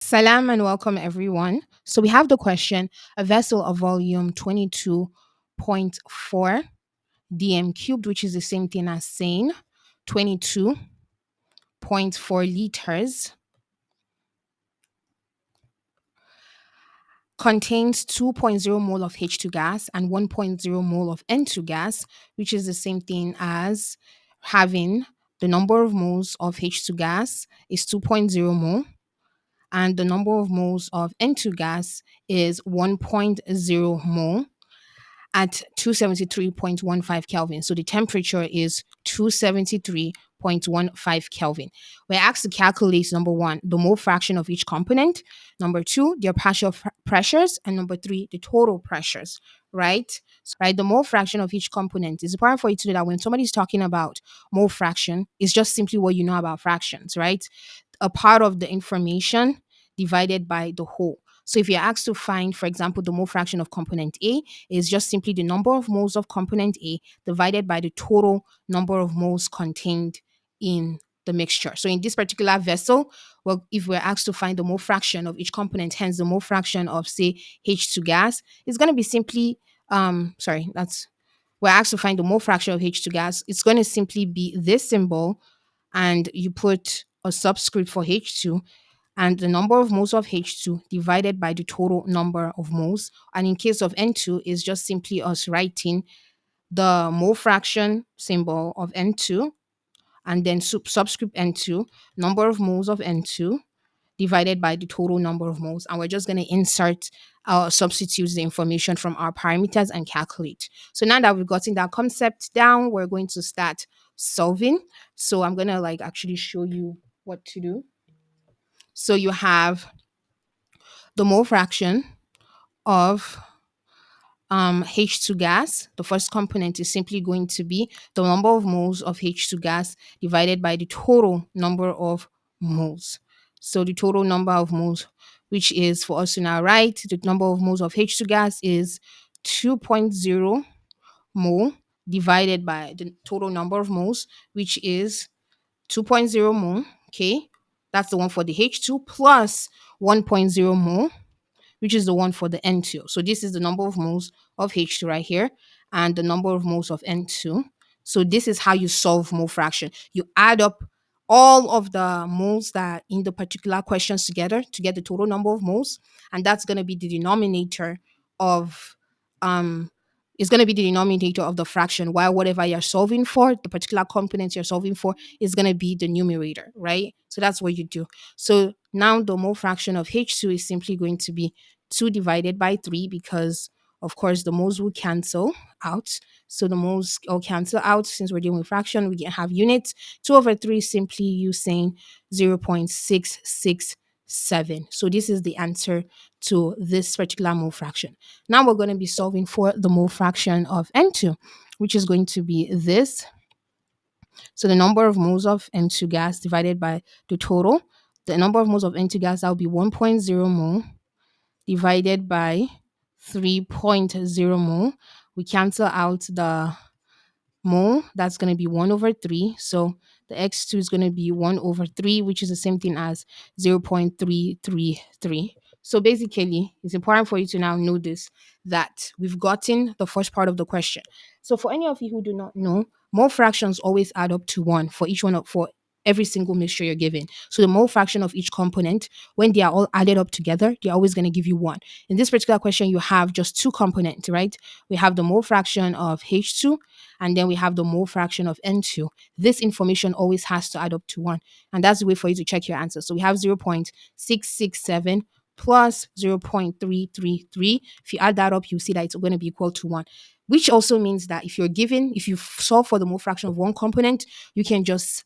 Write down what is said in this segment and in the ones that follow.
Salam and welcome everyone. So we have the question: a vessel of volume 22.4 dm cubed, which is the same thing as saying 22.4 liters, contains 2.0 mole of H2 gas and 1.0 mole of N2 gas, which is the same thing as having the number of moles of H2 gas is 2.0 mole and the number of moles of N2 gas is 1.0 mole at 273.15 Kelvin. So the temperature is 273.15 Kelvin. We're asked to calculate number one, the mole fraction of each component, number two, their partial pressures, and number three, the total pressures, right? Right, the mole fraction of each component is important for you to know that when somebody's talking about mole fraction, it's just simply what you know about fractions, right? A part of the information divided by the whole. So if you're asked to find, for example, the mole fraction of component A is just simply the number of moles of component A divided by the total number of moles contained in the mixture. So in this particular vessel, well, if we're asked to find the mole fraction of each component, hence the mole fraction of say H2 gas, it's going to be simply sorry, that's we're asked to find the mole fraction of H2 gas. It's going to simply be this symbol and you put a subscript for H2 and the number of moles of H2 divided by the total number of moles. And in case of N2, is just simply us writing the mole fraction symbol of N2 and then subscript N2, number of moles of N2 divided by the total number of moles. And we're just going to insert substitute the information from our parameters and calculate. So now that we've gotten that concept down, we're going to start solving. So I'm going to like actually show you what to do. So you have the mole fraction of H2 gas. The first component is simply going to be the number of moles of H2 gas divided by the total number of moles. So the total number of moles, which is for us to now write, the number of moles of H2 gas is 2.0 mole divided by the total number of moles, which is 2.0 mole. Okay, that's the one for the H2 plus 1.0 mole, which is the one for the N2. So this is the number of moles of H2 right here and the number of moles of N2. So this is how you solve mole fraction. You add up all of the moles that are in the particular questions together to get the total number of moles, and that's going to be the denominator of um is going to be the denominator of the fraction, while whatever you're solving for, the particular component you're solving for, is going to be the numerator, right? So that's what you do. So now the mole fraction of H2 is simply going to be 2 divided by 3 because, of course, the moles will cancel out. So the moles all cancel out. Since we're dealing with fraction, we can have units. 2 over 3 is simply using 0.667. So this is the answer to this particular mole fraction. Now we're going to be solving for the mole fraction of N2, which is going to be this. So the number of moles of N2 gas divided by the total. The number of moles of N2 gas, that will be 1.0 mole divided by 3.0 mole. We cancel out the mole. That's going to be 1 over 3. So the x2 is going to be 1 over 3, which is the same thing as 0.333. So basically, it's important for you to now know this, that we've gotten the first part of the question. So for any of you who do not know, mole fractions always add up to 1 for each one of for every single mixture you're given. So the mole fraction of each component, when they are all added up together, they're always going to give you 1. In this particular question, you have just 2 components, right? We have the mole fraction of H2 and then we have the mole fraction of N2. This information always has to add up to 1. And that's the way for you to check your answer. So we have 0.667 plus 0.333. If you add that up, you see that it's going to be equal to 1. Which also means that if you solve for the mole fraction of one component, you can just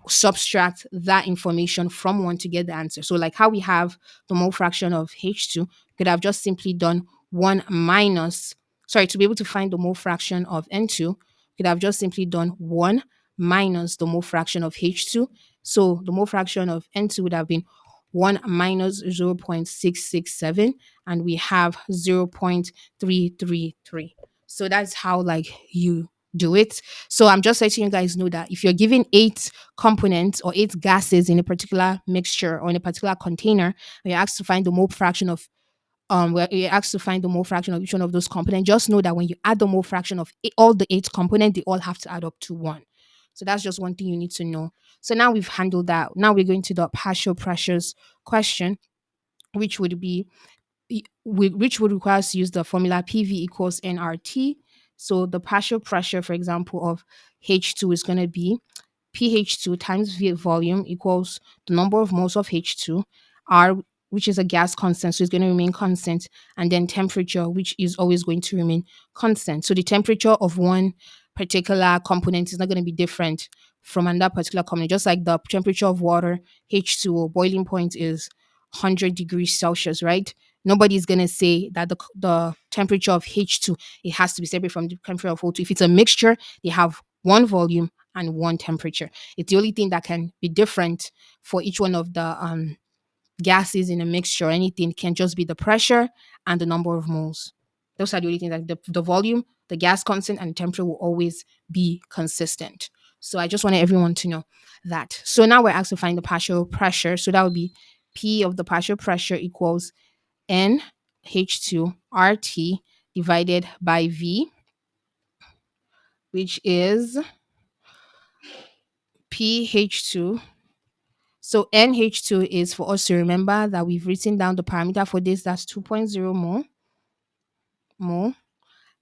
subtract that information from 1 to get the answer. So like how we have the mole fraction of H2, could have just simply done 1 minus, sorry, to be able to find the mole fraction of N2, could have just simply done 1 minus the mole fraction of H2. So the mole fraction of N2 would have been 1 minus 0.667, and we have 0.333. So that's how like you do it. So I'm just letting you guys know that if you're given 8 components or 8 gases in a particular mixture or in a particular container, and you're asked to find the mole fraction of where you're asked to find the mole fraction of each one of those components, just know that when you add the mole fraction of all the 8 components, they all have to add up to 1. So that's just one thing you need to know. So now we've handled that. Now we're going to the partial pressures question, which would be which would require us to use the formula PV equals nRT. So the partial pressure, for example, of H2 is going to be pH2 times V volume equals the number of moles of H2, R, which is a gas constant, so it's going to remain constant, and then temperature, which is always going to remain constant. So the temperature of one particular component is not going to be different from another particular component, just like the temperature of water, H2O, boiling point is 100 degrees Celsius, right? Nobody's going to say that the temperature of H2, it has to be separate from the temperature of O2. If it's a mixture, they have one volume and one temperature. It's the only thing that can be different for each one of the gases in a mixture. Anything can just be the pressure and the number of moles. Those are the only things, that the volume, the gas constant, and the temperature will always be consistent. So I just wanted everyone to know that. So now we're asked to find the partial pressure. So that would be P of the partial pressure equals N H2 RT divided by V, which is pH2. So NH2 is for us to remember that we've written down the parameter for this, that's 2.0 mole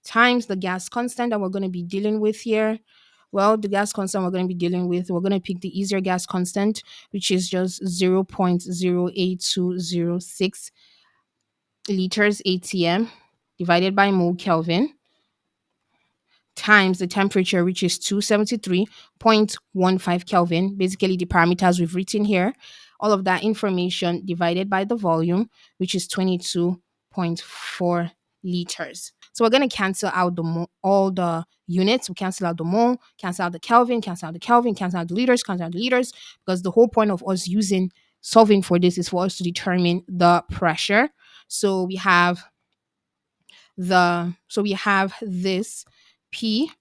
times the gas constant that we're going to be dealing with here. Well, the gas constant we're going to be dealing with, we're going to pick the easier gas constant, which is just 0.08206 liters ATM divided by mole Kelvin times the temperature, which is 273.15 Kelvin. Basically, the parameters we've written here, all of that information divided by the volume, which is 22.4 liters. So we're going to cancel out all the units. We cancel out the mole, cancel out the Kelvin, cancel out the Kelvin, cancel out the liters, cancel out the liters, because the whole point of us using solving for this is for us to determine the pressure. So we have this P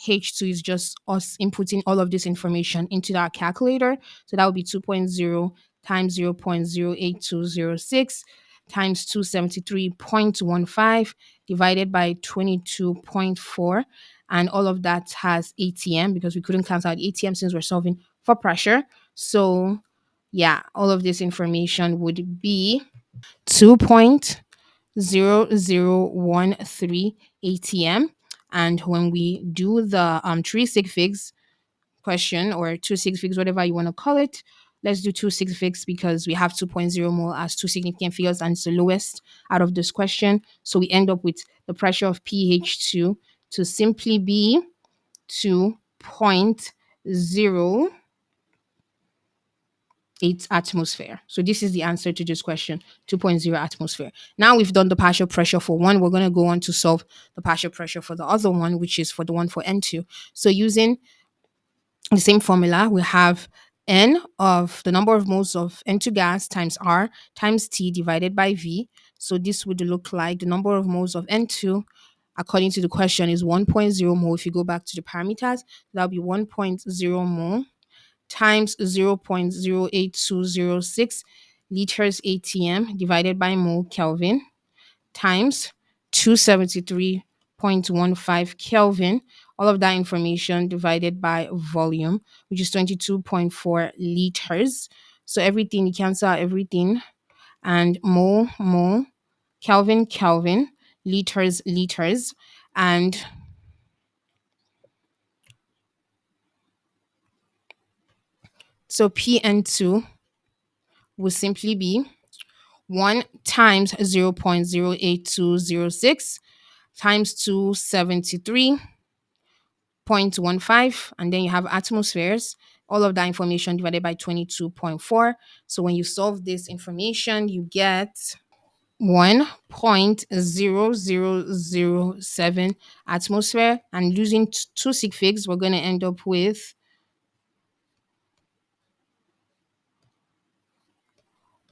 H2 is just us inputting all of this information into our calculator. So that would be 2.0 times 0.08206 times 273.15 divided by 22.4. And all of that has ATM because we couldn't cancel out ATM since we're solving for pressure. So yeah, all of this information would be 2.0013 ATM. And when we do the 3 sig figs question or 2 sig figs, whatever you want to call it, let's do 2 sig figs because we have 2.0 mole as two significant figures and it's the lowest out of this question. So we end up with the pressure of pH2 to simply be 2.0 atmosphere. So this is the answer to this question, 2.0 atmosphere. Now we've done the partial pressure for one, we're going to go on to solve the partial pressure for the other one, which is for the one for N2. So using the same formula, we have N of the number of moles of N2 gas times R times T divided by V. So this would look like the number of moles of N2 according to the question is 1.0 mole. If you go back to the parameters, that'll be 1.0 mole times 0.08206 liters ATM divided by mole Kelvin times 273.15 Kelvin. All of that information divided by volume, which is 22.4 liters. So everything, you cancel out everything. And mole, Kelvin, Kelvin, liters, liters. And so PN2 will simply be 1 times 0.08206 times 273.15, and then you have atmospheres. All of that information divided by 22.4. So when you solve this information, you get 1.0007 atmosphere. And using 2 sig figs, we're going to end up with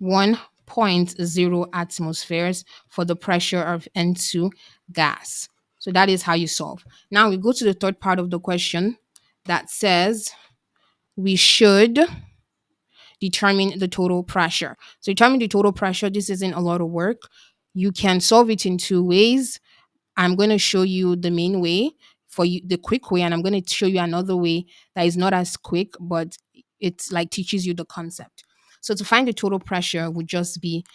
1.0 atmospheres for the pressure of N2 gas. So that is how you solve. Now we go to the third part of the question that says we should determine the total pressure. So determine the total pressure. This isn't a lot of work. You can solve it in two ways. I'm going to show you the main way for you, the quick way, and I'm going to show you another way that is not as quick, but it's like teaches you the concept. So to find the total pressure would just be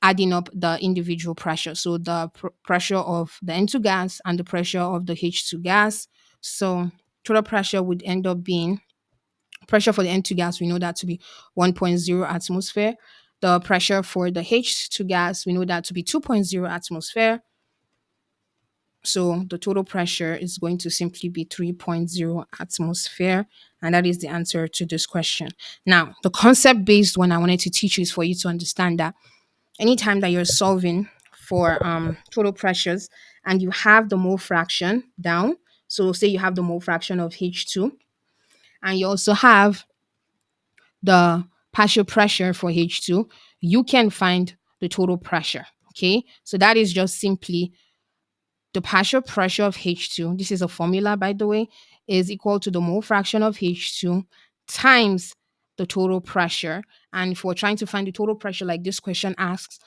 adding up the individual pressure. So the pressure of the N2 gas and the pressure of the H2 gas. So total pressure would end up being pressure for the N2 gas, we know that to be 1.0 atmosphere. The pressure for the H2 gas, we know that to be 2.0 atmosphere. So the total pressure is going to simply be 3.0 atmosphere. And that is the answer to this question. Now, the concept based one I wanted to teach you is for you to understand that anytime that you're solving for total pressures and you have the mole fraction down, so say you have the mole fraction of H2 and you also have the partial pressure for H2, you can find the total pressure. Okay, so that is just simply the partial pressure of H2. This is a formula, by the way, is equal to the mole fraction of H2 times the total pressure. And if we're trying to find the total pressure, like this question asks,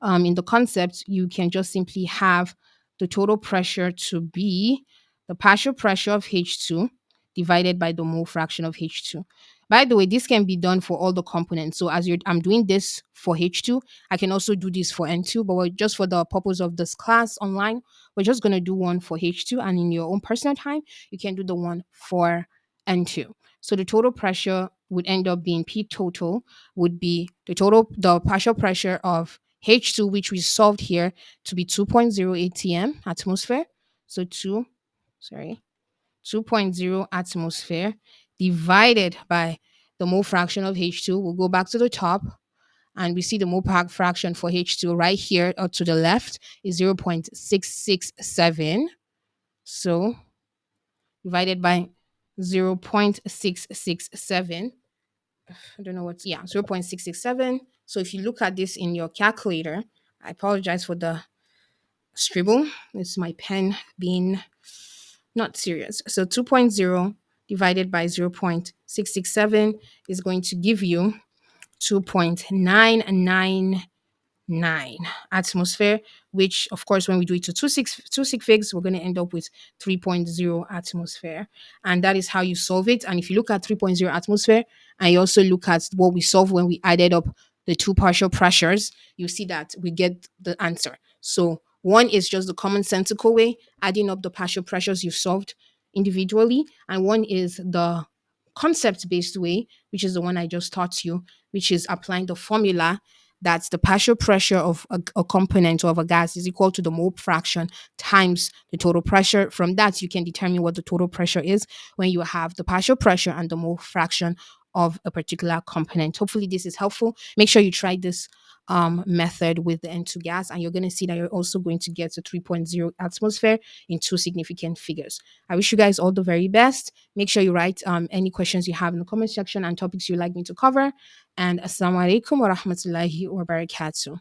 in the concept, you can just simply have the total pressure to be the partial pressure of H2 divided by the mole fraction of H2. By the way, this can be done for all the components. So I'm doing this for H2, I can also do this for N2, but just for the purpose of this class online, we're just going to do one for H2, and in your own personal time, you can do the one for N2. So the total pressure would end up being P total would be the partial pressure of H2, which we solved here to be 2.0 atm atmosphere. So 2.0 atmosphere divided by the mole fraction of H2. We'll go back to the top and we see the mole fraction for H2 right here to the left is 0.667. So divided by 0.667. I don't know what's, yeah, 0.667. So if you look at this in your calculator, I apologize for the scribble. It's my pen being not serious. So 2.0 divided by 0.667 is going to give you 2.999 atmosphere, which of course when we do it to two sig figs, we're going to end up with 3.0 atmosphere. And that is how you solve it. And if you look at 3.0 atmosphere and you also look at what we solved when we added up the two partial pressures, you see that we get the answer. So one is just the common sensical way, adding up the partial pressures you've solved individually, and one is the concept based way, which is the one I just taught you, which is applying the formula that the partial pressure of a component or of a gas is equal to the mole fraction times the total pressure. From that, you can determine what the total pressure is when you have the partial pressure and the mole fraction of a particular component. Hopefully, this is helpful. Make sure you try this method with the N2 gas, and you're going to see that you're also going to get to 3.0 atmosphere in two significant figures. I wish you guys all the very best. Make sure you write any questions you have in the comment section and topics you'd like me to cover. And assalamu alaikum wa rahmatullahi wa barakatuh.